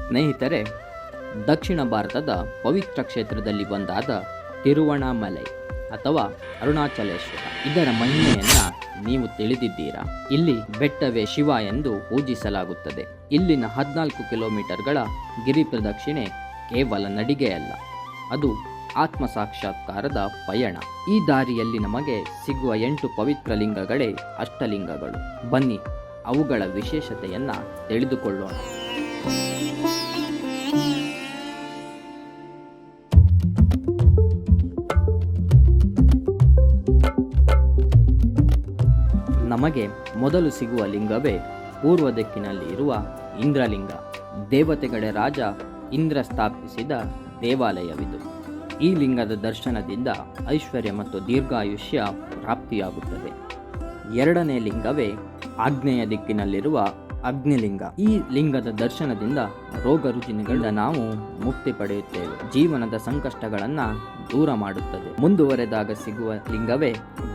ಸ್ನೇಹಿತರೆ, ದಕ್ಷಿಣ ಭಾರತದ ಪವಿತ್ರ ಕ್ಷೇತ್ರದಲ್ಲಿ ಒಂದಾದ ತಿರುವಣ್ಣಾಮಲೈ ಅಥವಾ ಅರುಣಾಚಲೇಶ್ವರ, ಇದರ ಮಹಿಮೆಯನ್ನ ನೀವು ತಿಳಿದಿದ್ದೀರಾ? ಇಲ್ಲಿ ಬೆಟ್ಟವೇ ಶಿವ ಎಂದು ಪೂಜಿಸಲಾಗುತ್ತದೆ. ಇಲ್ಲಿನ 14 ಕಿಲೋಮೀಟರ್ಗಳ ಗಿರಿ ಪ್ರದಕ್ಷಿಣೆ ಕೇವಲ ನಡಿಗೆಯಲ್ಲ, ಅದು ಆತ್ಮ ಸಾಕ್ಷಾತ್ಕಾರದ ಪಯಣ. ಈ ದಾರಿಯಲ್ಲಿ ನಮಗೆ ಸಿಗುವ 8 ಪವಿತ್ರ ಲಿಂಗಗಳೇ ಅಷ್ಟಲಿಂಗಗಳು. ಬನ್ನಿ, ಅವುಗಳ ವಿಶೇಷತೆಯನ್ನ ತಿಳಿದುಕೊಳ್ಳೋಣ. ನಮಗೆ ಮೊದಲು ಸಿಗುವ ಲಿಂಗವೇ ಪೂರ್ವ ದಿಕ್ಕಿನಲ್ಲಿ ಇರುವ ಇಂದ್ರಲಿಂಗ. ದೇವತೆಗಳ ರಾಜ ಇಂದ್ರ ಸ್ಥಾಪಿಸಿದ ದೇವಾಲಯವಿದು. ಈ ಲಿಂಗದ ದರ್ಶನದಿಂದ ಐಶ್ವರ್ಯ ಮತ್ತು ದೀರ್ಘಾಯುಷ್ಯ ಪ್ರಾಪ್ತಿಯಾಗುತ್ತದೆ. ಎರಡನೇ ಲಿಂಗವೇ ಆಗ್ನೇಯ ದಿಕ್ಕಿನಲ್ಲಿರುವ ಅಗ್ನಿಲಿಂಗ. ಈ ಲಿಂಗದ ದರ್ಶನದಿಂದ ರೋಗ ರುಜಿನಗಳಿಂದ ನಾವು ಮುಕ್ತಿ ಪಡೆಯುತ್ತೇವೆ. ಜೀವನದ ಸಂಕಷ್ಟಗಳನ್ನ ದೂರ ಮಾಡುತ್ತದೆ. ಮುಂದುವರೆದಾಗ ಸಿಗುವ ಲಿಂಗವೇ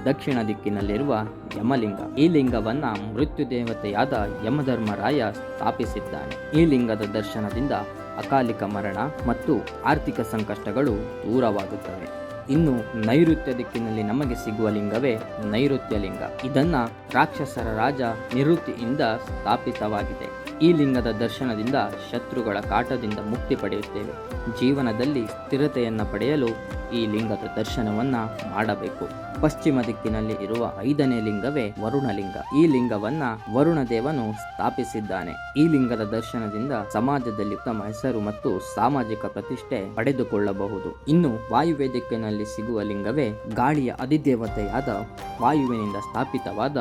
ದಕ್ಷಿಣ ದಿಕ್ಕಿನಲ್ಲಿರುವ ಯಮಲಿಂಗ. ಈ ಲಿಂಗವನ್ನ ಮೃತ್ಯು ದೇವತೆಯಾದ ಯಮಧರ್ಮರಾಯ ಸ್ಥಾಪಿಸಿದ್ದಾನೆ. ಈ ಲಿಂಗದ ದರ್ಶನದಿಂದ ಅಕಾಲಿಕ ಮರಣ ಮತ್ತು ಆರ್ಥಿಕ ಸಂಕಷ್ಟಗಳು ದೂರವಾಗುತ್ತವೆ. ಇನ್ನು ನೈಋತ್ಯ ದಿಕ್ಕಿನಲ್ಲಿ ನಮಗೆ ಸಿಗುವ ಲಿಂಗವೇ ನೈಋತ್ಯ ಲಿಂಗ. ಇದನ್ನ ರಾಕ್ಷಸರ ರಾಜ ನಿವೃತ್ತಿಯಿಂದ ಸ್ಥಾಪಿತವಾಗಿದೆ. ಈ ಲಿಂಗದ ದರ್ಶನದಿಂದ ಶತ್ರುಗಳ ಕಾಟದಿಂದ ಮುಕ್ತಿ ಪಡೆಯುತ್ತೇವೆ. ಜೀವನದಲ್ಲಿ ಸ್ಥಿರತೆಯನ್ನು ಪಡೆಯಲು ಈ ಲಿಂಗದ ದರ್ಶನವನ್ನ ಮಾಡಬೇಕು. ಪಶ್ಚಿಮ ದಿಕ್ಕಿನಲ್ಲಿ ಇರುವ 5ನೇ ಲಿಂಗವೇ ವರುಣಲಿಂಗ. ಈ ಲಿಂಗವನ್ನ ವರುಣ ದೇವನು ಸ್ಥಾಪಿಸಿದ್ದಾನೆ. ಈ ಲಿಂಗದ ದರ್ಶನದಿಂದ ಸಮಾಜದಲ್ಲಿ ಉತ್ತಮ ಹೆಸರು ಮತ್ತು ಸಾಮಾಜಿಕ ಪ್ರತಿಷ್ಠೆ ಪಡೆದುಕೊಳ್ಳಬಹುದು. ಇನ್ನು ವಾಯುವ್ಯ ದಿಕ್ಕಿನಲ್ಲಿ ಸಿಗುವ ಲಿಂಗವೇ ಗಾಳಿಯ ಅಧಿದೇವತೆಯಾದ ವಾಯುವಿನಿಂದ ಸ್ಥಾಪಿತವಾದ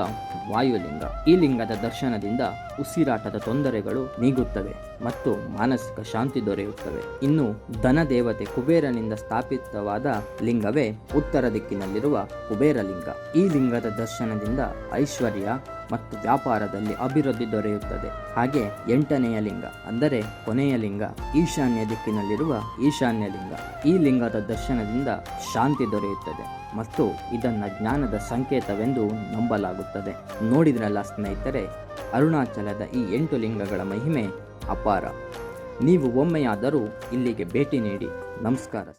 ವಾಯುಲಿಂಗ. ಈ ಲಿಂಗದ ದರ್ಶನದಿಂದ ಉಸಿರಾಟದ ತೊಂದರೆಗಳು ನೀಗುತ್ತವೆ ಮತ್ತು ಮಾನಸಿಕ ಶಾಂತಿ ದೊರೆಯುತ್ತವೆ. ಇನ್ನು ಧನ ದೇವತೆ ಕುಬೇರನಿಂದ ಸ್ಥಾಪಿತವಾದ ಲಿಂಗವೇ ಉತ್ತರ ದಿಕ್ಕಿನಲ್ಲಿರುವ ಕುಬೇರಲಿಂಗ. ಈ ಲಿಂಗದ ದರ್ಶನದಿಂದ ಐಶ್ವರ್ಯ ಮತ್ತು ವ್ಯಾಪಾರದಲ್ಲಿ ಅಭಿವೃದ್ಧಿ ದೊರೆಯುತ್ತದೆ. ಹಾಗೆ 8ನೆಯ ಲಿಂಗ ಅಂದರೆ ಕೊನೆಯ ಲಿಂಗ ಈಶಾನ್ಯ ದಿಕ್ಕಿನಲ್ಲಿರುವ ಈಶಾನ್ಯ ಲಿಂಗ. ಈ ಲಿಂಗದ ದರ್ಶನದಿಂದ ಶಾಂತಿ ದೊರೆಯುತ್ತದೆ ಮತ್ತು ಇದನ್ನ ಜ್ಞಾನದ ಸಂಕೇತವೆಂದು ನಂಬಲಾಗುತ್ತದೆ. ನೋಡಿದ್ರಲ್ಲ ಸ್ನೇಹಿತರೆ, ಅರುಣಾಚಲದ ಈ 8 ಲಿಂಗಗಳ ಮಹಿಮೆ ಅಪಾರ. ನೀವು ಒಮ್ಮೆಯಾದರೂ ಇಲ್ಲಿಗೆ ಭೇಟಿ ನೀಡಿ. ನಮಸ್ಕಾರ.